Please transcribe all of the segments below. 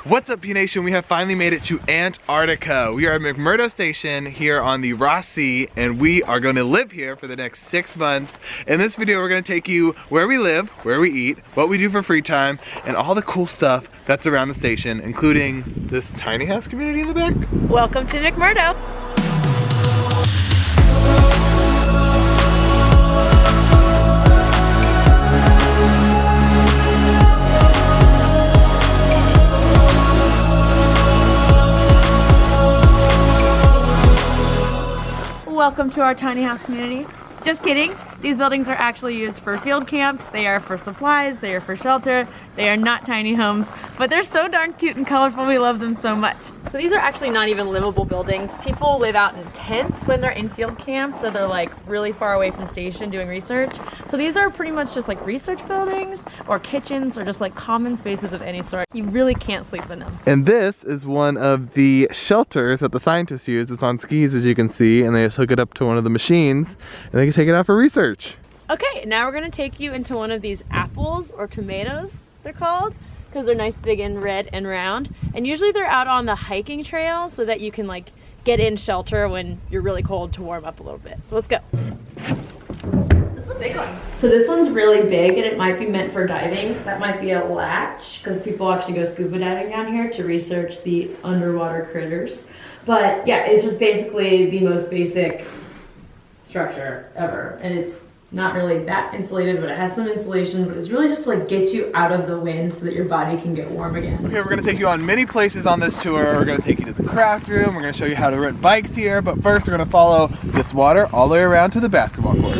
What's up, P-Nation? We have finally made it to Antarctica. We are at McMurdo Station here on the Ross Sea, and we are going to live here for the next 6 months. In this video, we're going to take you where we live, where we eat, what we do for free time, and all the cool stuff that's around the station, including this tiny house community in the back. Welcome to McMurdo. Welcome to our tiny house community. Just kidding. These buildings are actually used for field camps. They are for supplies. They are for shelter. They are not tiny homes, but they're so darn cute and colorful. We love them so much. So these are actually not even livable buildings. People live out in tents when they're in field camps, so they're like really far away from station doing research. So these are pretty much just like research buildings or kitchens or just like common spaces of any sort. You really can't sleep in them. And this is one of the shelters that the scientists use. It's on skis, as you can see, and they just hook it up to one of the machines and they can take it out for research. Okay, now we're gonna take you into one of these apples or tomatoes, they're called, because they're nice, big, and red and round. And usually they're out on the hiking trail so that you can like get in shelter when you're really cold to warm up a little bit. So let's go. This is a big one. So this one's really big and it might be meant for diving. That might be a latch because people actually go scuba diving down here to research the underwater critters. But yeah, it's just basically the most basic structure ever, and it's not really that insulated, but it has some insulation, but it's really just to like get you out of the wind so that your body can get warm again. Okay, we're gonna take you on many places on this tour. We're gonna take you to the craft room, we're gonna show you how to rent bikes here, but first we're gonna follow this water all the way around to the basketball court.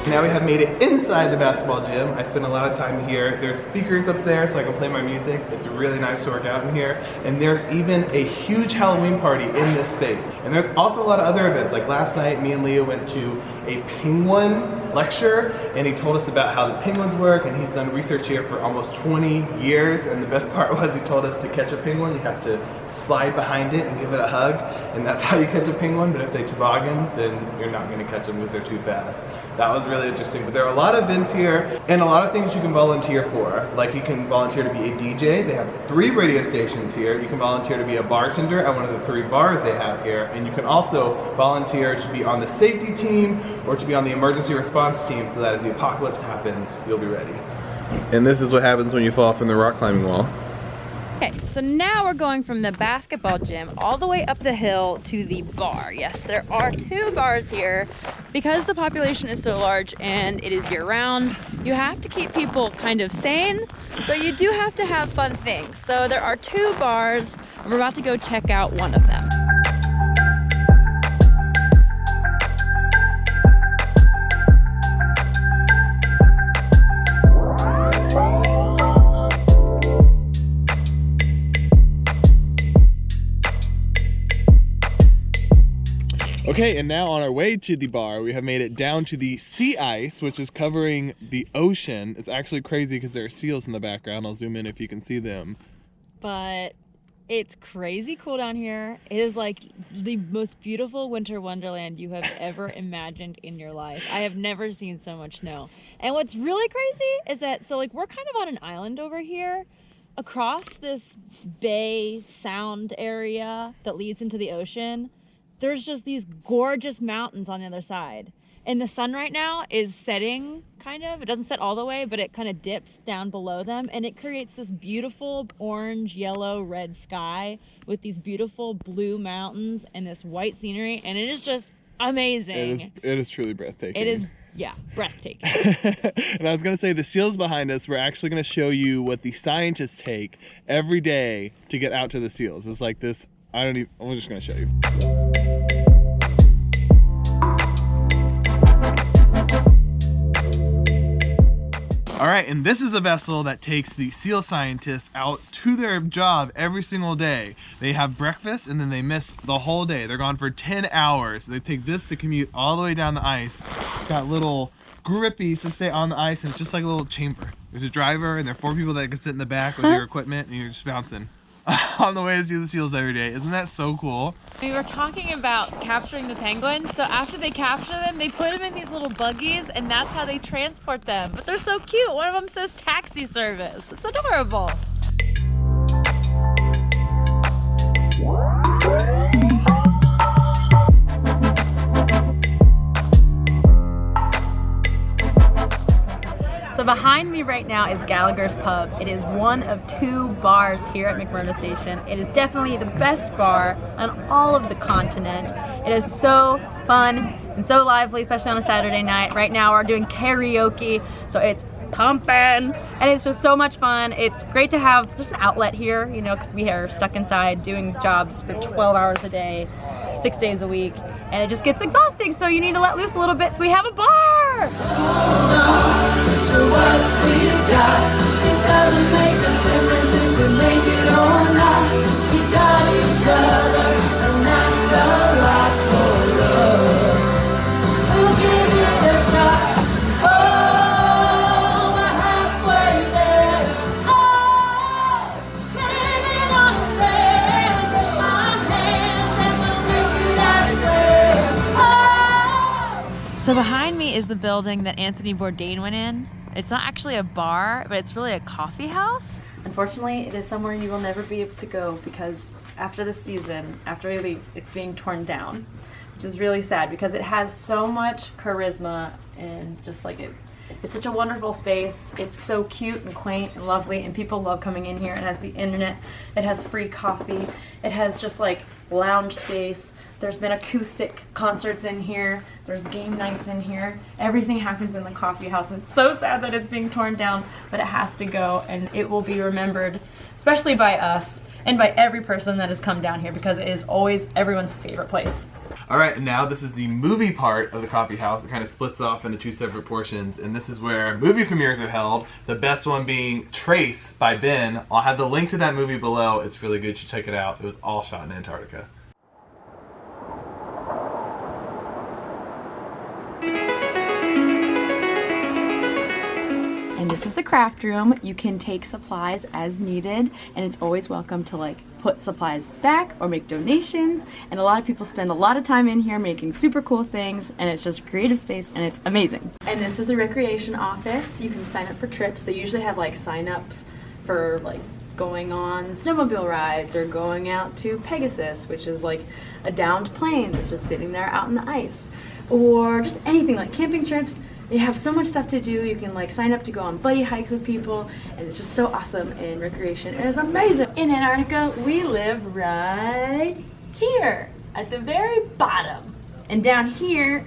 Now we have made it inside the basketball gym. I spend a lot of time here. There's speakers up there so I can play my music. It's really nice to work out in here. And there's even a huge Halloween party in this space. And there's also a lot of other events. Like last night, me and Leah went to a penguin lecture, and he told us about how the penguins work, and he's done research here for almost 20 years. And the best part was he told us to catch a penguin, you have to slide behind it and give it a hug, and that's how you catch a penguin. But if they toboggan, then you're not gonna catch them because they're too fast. That was really interesting. But there are a lot of events here and a lot of things you can volunteer for. Like you can volunteer to be a DJ. They have 3 radio stations here. You can volunteer to be a bartender at one of the 3 bars they have here. And you can also volunteer to be on the safety team or to be on the emergency response team so that if the apocalypse happens, you'll be ready. And this is what happens when you fall from the rock climbing wall. Okay, so now we're going from the basketball gym all the way up the hill to the bar. Yes, there are 2 bars here. Because the population is so large and it is year-round, you have to keep people kind of sane, so you do have to have fun things. So there are 2 bars, and we're about to go check out one of them. Okay, and now on our way to the bar, we have made it down to the sea ice, which is covering the ocean. It's actually crazy because there are seals in the background. I'll zoom in if you can see them. But it's crazy cool down here. It is like the most beautiful winter wonderland you have ever imagined in your life. I have never seen so much snow. And what's really crazy is that, so like we're kind of on an island over here. Across this bay sound area that leads into the ocean, there's just these gorgeous mountains on the other side. And the sun right now is setting, kind of. It doesn't set all the way, but it kind of dips down below them. And it creates this beautiful orange, yellow, red sky with these beautiful blue mountains and this white scenery. And it is just amazing. It is truly breathtaking. It is, yeah, breathtaking. And I was going to say, the seals behind us, we're actually going to show you what the scientists take every day to get out to the seals. It's like this, I'm just going to show you. All right, and this is a vessel that takes the seal scientists out to their job every single day. They have breakfast and then they miss the whole day. They're gone for 10 hours. They take this to commute all the way down the ice. It's got little grippies to stay on the ice, and it's just like a little chamber. There's a driver and there are 4 people that can sit in the back with your equipment, and you're just bouncing. on the way to see the seals every day. Isn't that so cool? We were talking about capturing the penguins, so after they capture them, they put them in these little buggies, and that's how they transport them. But they're so cute. One of them says taxi service. It's adorable. So behind me right now is Gallagher's Pub. It is one of 2 bars here at McMurdo Station. It is definitely the best bar on all of the continent. It is so fun and so lively, especially on a Saturday night. Right now we're doing karaoke, so it's pumping, and it's just so much fun. It's great to have just an outlet here, you know, because we are stuck inside doing jobs for 12 hours a day, 6 days a week, and it just gets exhausting, so you need to let loose a little bit, so we have a bar! So behind me is the building that Anthony Bourdain went in. It's not actually a bar, but it's really a coffee house. Unfortunately, it is somewhere you will never be able to go because after the season, after we leave, it's being torn down, which is really sad because it has so much charisma and just like it's such a wonderful space. It's so cute and quaint and lovely, and people love coming in here. It has the internet, it has free coffee, it has just like lounge space. There's been acoustic concerts in here, there's game nights in here. Everything happens in the coffee house, and it's so sad that it's being torn down, but it has to go, and it will be remembered, especially by us and by every person that has come down here, because it is always everyone's favorite place. All right, now this is the movie part of the coffee house. It kind of splits off into 2 separate portions, and this is where movie premieres are held. The best one being Trace by Ben. I'll have the link to that movie below. It's really good. You should check it out. It was all shot in Antarctica. And this is the craft room. You can take supplies as needed, and it's always welcome to like put supplies back or make donations. And a lot of people spend a lot of time in here making super cool things, and it's just a creative space, and it's amazing. And this is the recreation office. You can sign up for trips. They usually have like sign-ups for like going on snowmobile rides or going out to Pegasus, which is like a downed plane that's just sitting there out in the ice, or just anything like camping trips. They have so much stuff to do. You can like sign up to go on buddy hikes with people, and it's just so awesome. And recreation is amazing. In Antarctica, we live right here at the very bottom, and down here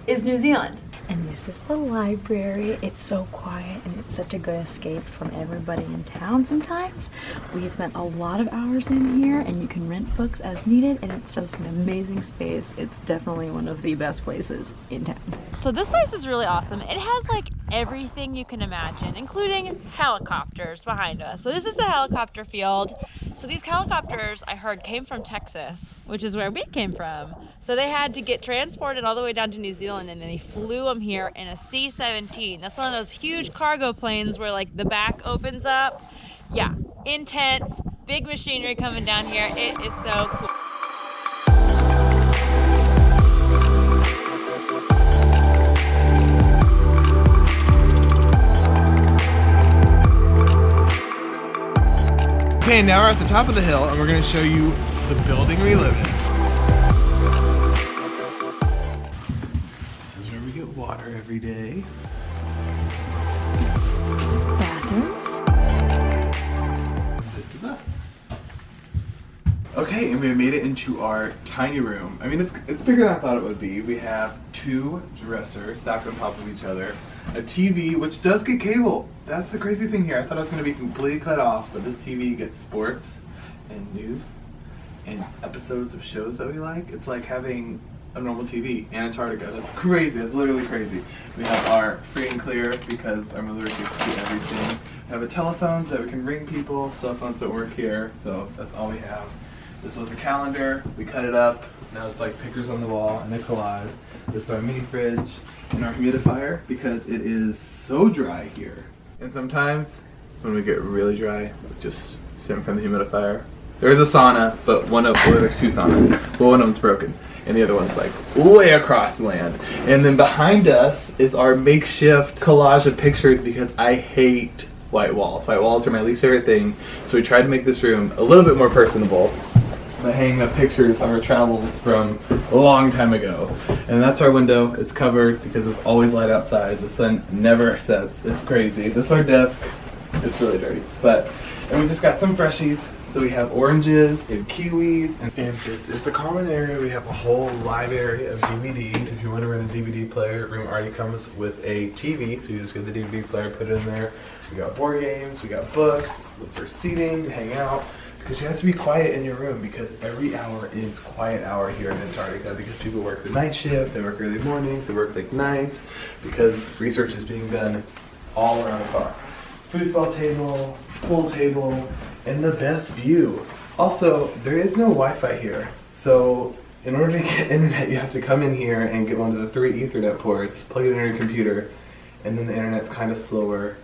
is New Zealand. And this is the library. It's so quiet, and it's such a good escape from everybody in town sometimes. We've spent a lot of hours in here, and you can rent books as needed, and it's just an amazing space. It's definitely one of the best places in town. So this place is really awesome. It has like everything you can imagine, including helicopters behind us. So this is the helicopter field. So these helicopters, I heard, came from Texas, which is where we came from. So they had to get transported all the way down to New Zealand, and then they flew them here in a C-17. That's one of those huge cargo planes where like the back opens up. Yeah, intense, big machinery coming down here. It is so cool. Okay, now we're at the top of the hill, and we're going to show you the building we live in. This is where we get water every day. Bathroom. This is us. Okay, and we made it into our tiny room. I mean, it's bigger than I thought it would be. We have 2 dressers stacked on top of each other, a TV, which does get cable. That's the crazy thing here. I thought it was going to be completely cut off, but this TV gets sports and news and episodes of shows that we like. It's like having a normal TV in Antarctica. That's crazy. That's literally crazy. We have our free and clear because I'm allergic to everything. We have a telephone so that we can ring people. Cell phones don't work here, so that's all we have. This was a calendar. We cut it up. Now it's like pictures on the wall and a collage. This is our mini fridge and our humidifier because it is so dry here. And sometimes when we get really dry, we just sit in front of the humidifier There's a sauna, but there's two saunas, but one of them's broken. And the other one's like way across land. And then behind us is our makeshift collage of pictures because I hate white walls. White walls are my least favorite thing. So we tried to make this room a little bit more personable by hanging up pictures of our travels from a long time ago. And that's our window. It's covered because it's always light outside. The sun never sets. It's crazy. This is our desk. It's really dirty. And we just got some freshies. So we have oranges and kiwis, and this is the common area. We have a whole live area of DVDs. If you want to rent a DVD player, the room already comes with a TV, so you just get the DVD player, put it in there. We got board games, we got books. This is for seating, to hang out, because you have to be quiet in your room because every hour is quiet hour here in Antarctica because people work the night shift, they work early mornings, they work late nights, because research is being done all around the clock. Foosball table, pool table, and the best view. Also, there is no Wi-Fi here. So in order to get internet, you have to come in here and get one of the 3 Ethernet ports, plug it in your computer, and then the internet's kind of slower.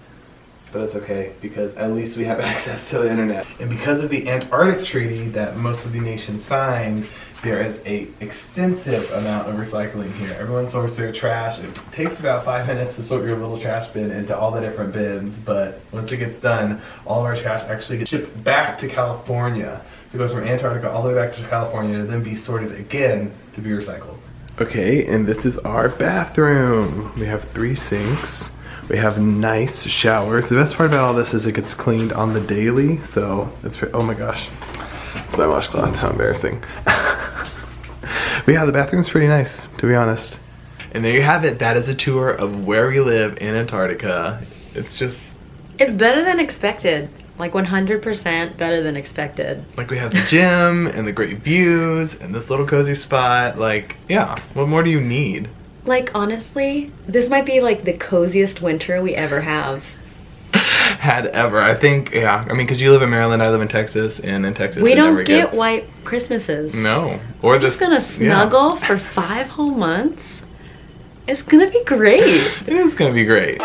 But it's okay, because at least we have access to the internet. And because of the Antarctic Treaty that most of the nations signed, there is a extensive amount of recycling here. Everyone sorts their trash. It takes about 5 minutes to sort your little trash bin into all the different bins, but once it gets done, all of our trash actually gets shipped back to California. So it goes from Antarctica all the way back to California to then be sorted again to be recycled. Okay, and this is our bathroom. We have 3 sinks. We have nice showers. The best part about all this is it gets cleaned on the daily, so it's, oh my gosh. It's my washcloth, how embarrassing. But yeah, the bathroom's pretty nice, to be honest. And there you have it. That is a tour of where we live in Antarctica. It's better than expected. Like 100% better than expected. Like we have the gym and the great views and this little cozy spot. Like, yeah, what more do you need? Like, honestly, this might be like the coziest winter we ever have. Had ever. I think, yeah. I mean, because you live in Maryland, I live in Texas, and in Texas we it don't never get gets... white Christmases. No. Or We're just gonna snuggle for 5 whole months. It's gonna be great. It is gonna be great.